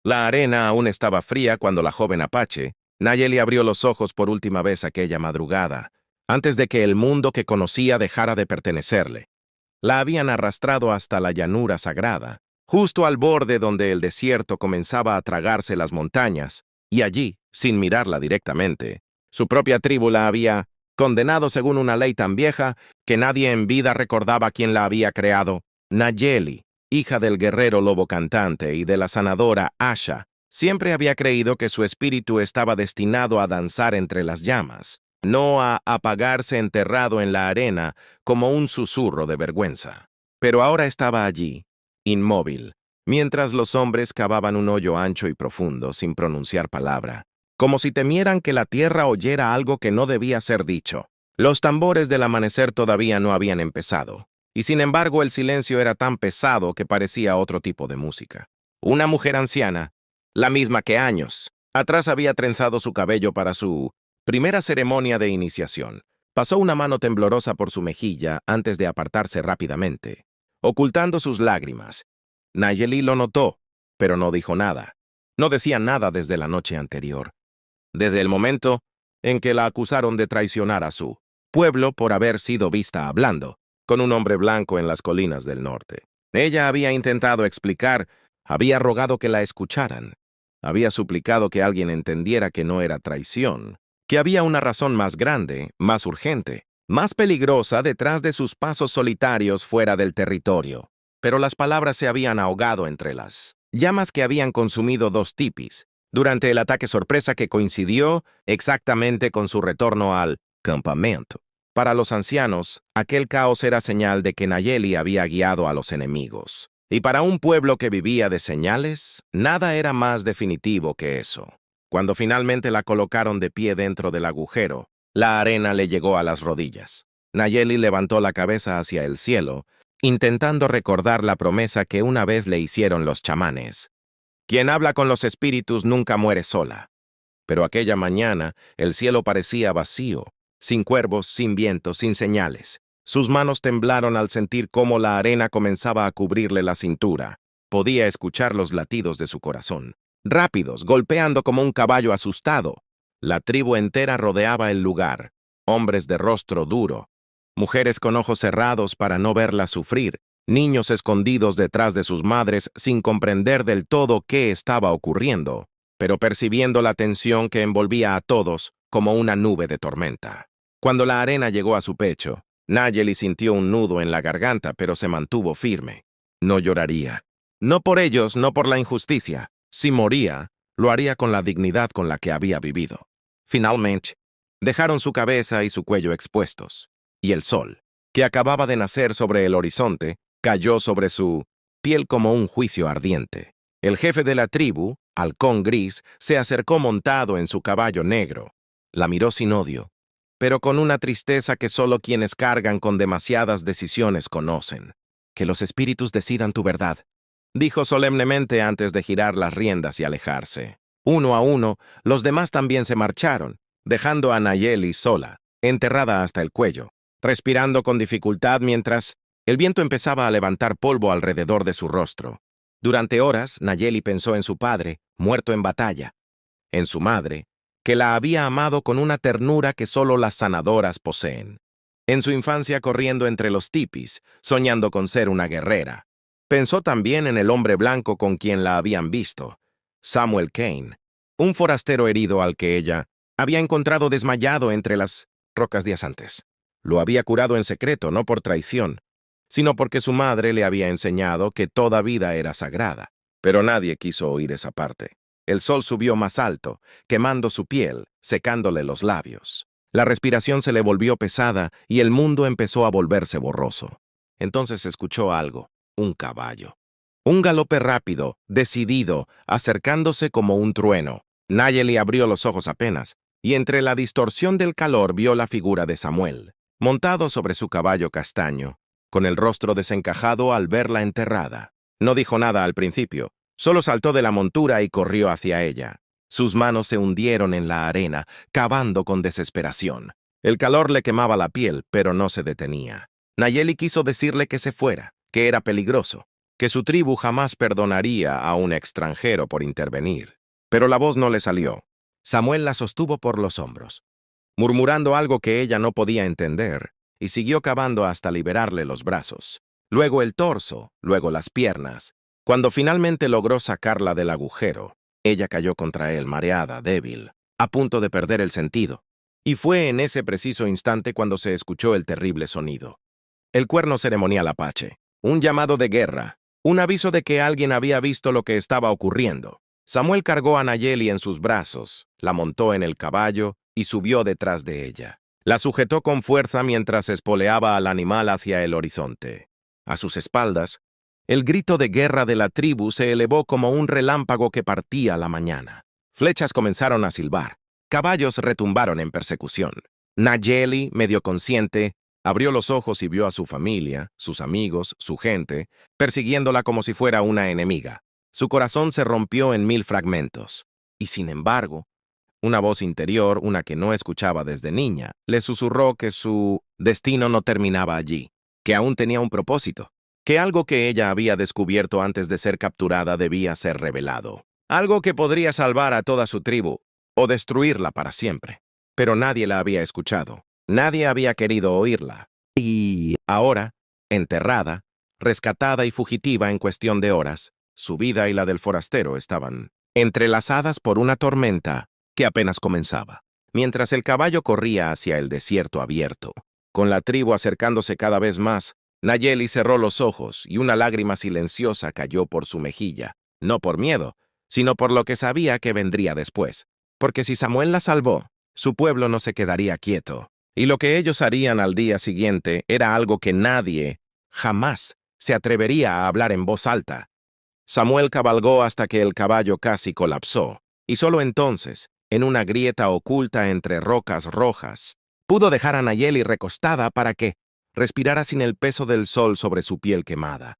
La arena aún estaba fría cuando la joven Apache, Nayeli, abrió los ojos por última vez aquella madrugada, antes de que el mundo que conocía dejara de pertenecerle. La habían arrastrado hasta la llanura sagrada, justo al borde donde el desierto comenzaba a tragarse las montañas, y allí, sin mirarla directamente, su propia tribu la había condenado según una ley tan vieja que nadie en vida recordaba quién la había creado. Nayeli, hija del guerrero lobo cantante y de la sanadora Asha, siempre había creído que su espíritu estaba destinado a danzar entre las llamas, no a apagarse enterrado en la arena como un susurro de vergüenza. Pero ahora estaba allí, inmóvil, mientras los hombres cavaban un hoyo ancho y profundo sin pronunciar palabra, como si temieran que la tierra oyera algo que no debía ser dicho. Los tambores del amanecer todavía no habían empezado, y sin embargo el silencio era tan pesado que parecía otro tipo de música. Una mujer anciana, la misma que años atrás había trenzado su cabello para su primera ceremonia de iniciación, pasó una mano temblorosa por su mejilla antes de apartarse rápidamente, ocultando sus lágrimas. Nayeli lo notó, pero no dijo nada. No decía nada desde la noche anterior, desde el momento en que la acusaron de traicionar a su pueblo por haber sido vista hablando con un hombre blanco en las colinas del norte. Ella había intentado explicar, había rogado que la escucharan, había suplicado que alguien entendiera que no era traición, que había una razón más grande, más urgente, más peligrosa detrás de sus pasos solitarios fuera del territorio. Pero las palabras se habían ahogado entre las llamas que habían consumido dos tipis durante el ataque sorpresa que coincidió exactamente con su retorno al campamento. Para los ancianos, aquel caos era señal de que Nayeli había guiado a los enemigos. Y para un pueblo que vivía de señales, nada era más definitivo que eso. Cuando finalmente la colocaron de pie dentro del agujero, la arena le llegó a las rodillas. Nayeli levantó la cabeza hacia el cielo, intentando recordar la promesa que una vez le hicieron los chamanes. Quien habla con los espíritus nunca muere sola. Pero aquella mañana el cielo parecía vacío, sin cuervos, sin viento, sin señales. Sus manos temblaron al sentir cómo la arena comenzaba a cubrirle la cintura. Podía escuchar los latidos de su corazón, rápidos, golpeando como un caballo asustado. La tribu entera rodeaba el lugar, hombres de rostro duro, mujeres con ojos cerrados para no verla sufrir, niños escondidos detrás de sus madres sin comprender del todo qué estaba ocurriendo, pero percibiendo la tensión que envolvía a todos como una nube de tormenta. Cuando la arena llegó a su pecho, Nayeli sintió un nudo en la garganta, pero se mantuvo firme. No lloraría. No por ellos, no por la injusticia. Si moría, lo haría con la dignidad con la que había vivido. Finalmente, dejaron su cabeza y su cuello expuestos, y el sol, que acababa de nacer sobre el horizonte, cayó sobre su piel como un juicio ardiente. El jefe de la tribu, Halcón Gris, se acercó montado en su caballo negro. La miró sin odio, pero con una tristeza que solo quienes cargan con demasiadas decisiones conocen. Que los espíritus decidan tu verdad, dijo solemnemente antes de girar las riendas y alejarse. Uno a uno, los demás también se marcharon, dejando a Nayeli sola, enterrada hasta el cuello, respirando con dificultad mientras el viento empezaba a levantar polvo alrededor de su rostro. Durante horas, Nayeli pensó en su padre, muerto en batalla, en su madre, que la había amado con una ternura que solo las sanadoras poseen, en su infancia corriendo entre los tipis, soñando con ser una guerrera. Pensó también en el hombre blanco con quien la habían visto, Samuel Kane, un forastero herido al que ella había encontrado desmayado entre las rocas días antes. Lo había curado en secreto, no por traición, sino porque su madre le había enseñado que toda vida era sagrada. Pero nadie quiso oír esa parte. El sol subió más alto, quemando su piel, secándole los labios. La respiración se le volvió pesada y el mundo empezó a volverse borroso. Entonces escuchó algo, un caballo. Un galope rápido, decidido, acercándose como un trueno. Nayeli abrió los ojos apenas, y entre la distorsión del calor vio la figura de Samuel, montado sobre su caballo castaño, con el rostro desencajado al verla enterrada. No dijo nada al principio, solo saltó de la montura y corrió hacia ella. Sus manos se hundieron en la arena, cavando con desesperación. El calor le quemaba la piel, pero no se detenía. Nayeli quiso decirle que se fuera, que era peligroso, que su tribu jamás perdonaría a un extranjero por intervenir. Pero la voz no le salió. Samuel la sostuvo por los hombros, murmurando algo que ella no podía entender, y siguió cavando hasta liberarle los brazos, luego el torso, luego las piernas. Cuando finalmente logró sacarla del agujero, ella cayó contra él, mareada, débil, a punto de perder el sentido. Y fue en ese preciso instante cuando se escuchó el terrible sonido. El cuerno ceremonial apache, un llamado de guerra, un aviso de que alguien había visto lo que estaba ocurriendo. Samuel cargó a Nayeli en sus brazos, la montó en el caballo y subió detrás de ella. La sujetó con fuerza mientras espoleaba al animal hacia el horizonte. A sus espaldas, el grito de guerra de la tribu se elevó como un relámpago que partía la mañana. Flechas comenzaron a silbar. Caballos retumbaron en persecución. Nayeli, medio consciente, abrió los ojos y vio a su familia, sus amigos, su gente, persiguiéndola como si fuera una enemiga. Su corazón se rompió en 1000 fragmentos. Y sin embargo, una voz interior, una que no escuchaba desde niña, le susurró que su destino no terminaba allí, que aún tenía un propósito, que algo que ella había descubierto antes de ser capturada debía ser revelado. Algo que podría salvar a toda su tribu, o destruirla para siempre. Pero nadie la había escuchado. Nadie había querido oírla. Y ahora, enterrada, rescatada y fugitiva en cuestión de horas, su vida y la del forastero estaban entrelazadas por una tormenta que apenas comenzaba. Mientras el caballo corría hacia el desierto abierto, con la tribu acercándose cada vez más, Nayeli cerró los ojos y una lágrima silenciosa cayó por su mejilla, no por miedo, sino por lo que sabía que vendría después. Porque si Samuel la salvó, su pueblo no se quedaría quieto. Y lo que ellos harían al día siguiente era algo que nadie, jamás, se atrevería a hablar en voz alta. Samuel cabalgó hasta que el caballo casi colapsó, y solo entonces, en una grieta oculta entre rocas rojas, pudo dejar a Nayeli recostada para que respirara sin el peso del sol sobre su piel quemada.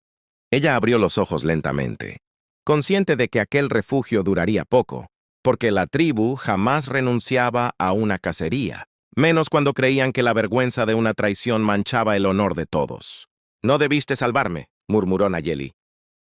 Ella abrió los ojos lentamente, consciente de que aquel refugio duraría poco, porque la tribu jamás renunciaba a una cacería, menos cuando creían que la vergüenza de una traición manchaba el honor de todos. «No debiste salvarme», murmuró Nayeli,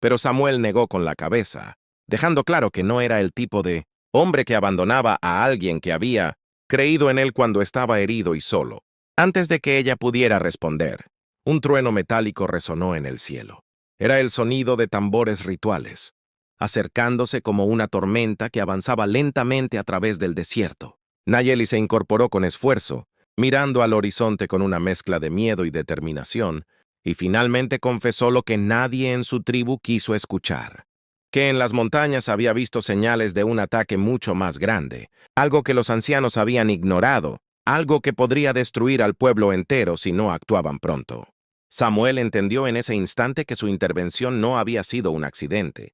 pero Samuel negó con la cabeza, dejando claro que no era el tipo de hombre que abandonaba a alguien que había creído en él cuando estaba herido y solo. Antes de que ella pudiera responder, un trueno metálico resonó en el cielo. Era el sonido de tambores rituales, acercándose como una tormenta que avanzaba lentamente a través del desierto. Nayeli se incorporó con esfuerzo, mirando al horizonte con una mezcla de miedo y determinación, y finalmente confesó lo que nadie en su tribu quiso escuchar, que en las montañas había visto señales de un ataque mucho más grande, algo que los ancianos habían ignorado, algo que podría destruir al pueblo entero si no actuaban pronto. Samuel entendió en ese instante que su intervención no había sido un accidente.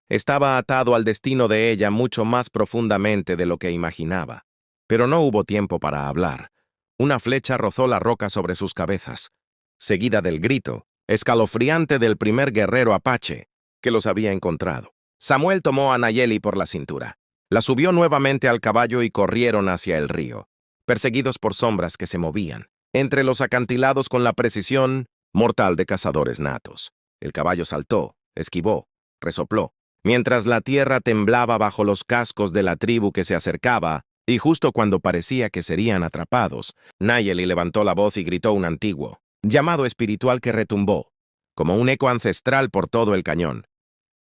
Estaba atado al destino de ella mucho más profundamente de lo que imaginaba. Pero no hubo tiempo para hablar. Una flecha rozó la roca sobre sus cabezas, seguida del grito escalofriante del primer guerrero apache que los había encontrado. Samuel tomó a Nayeli por la cintura, la subió nuevamente al caballo y corrieron hacia el río, perseguidos por sombras que se movían entre los acantilados con la precisión mortal de cazadores natos. El caballo saltó, esquivó, resopló, mientras la tierra temblaba bajo los cascos de la tribu que se acercaba, y justo cuando parecía que serían atrapados, Nayeli levantó la voz y gritó un antiguo llamado espiritual que retumbó, como un eco ancestral por todo el cañón.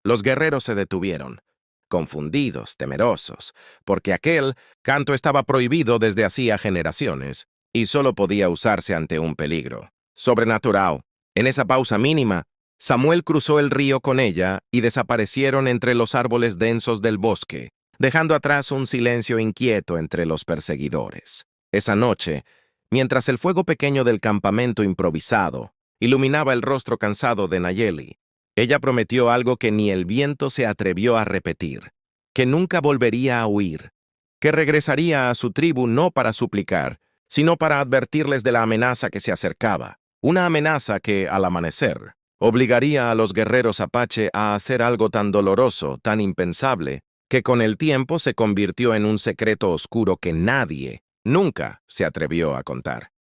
Los guerreros se detuvieron, confundidos, temerosos, porque aquel canto estaba prohibido desde hacía generaciones y solo podía usarse ante un peligro sobrenatural. En esa pausa mínima, Samuel cruzó el río con ella y desaparecieron entre los árboles densos del bosque, dejando atrás un silencio inquieto entre los perseguidores. Esa noche, mientras el fuego pequeño del campamento improvisado iluminaba el rostro cansado de Nayeli, ella prometió algo que ni el viento se atrevió a repetir, que nunca volvería a huir, que regresaría a su tribu no para suplicar, sino para advertirles de la amenaza que se acercaba, una amenaza que, al amanecer, obligaría a los guerreros apache a hacer algo tan doloroso, tan impensable, que con el tiempo se convirtió en un secreto oscuro que nadie nunca se atrevió a contar.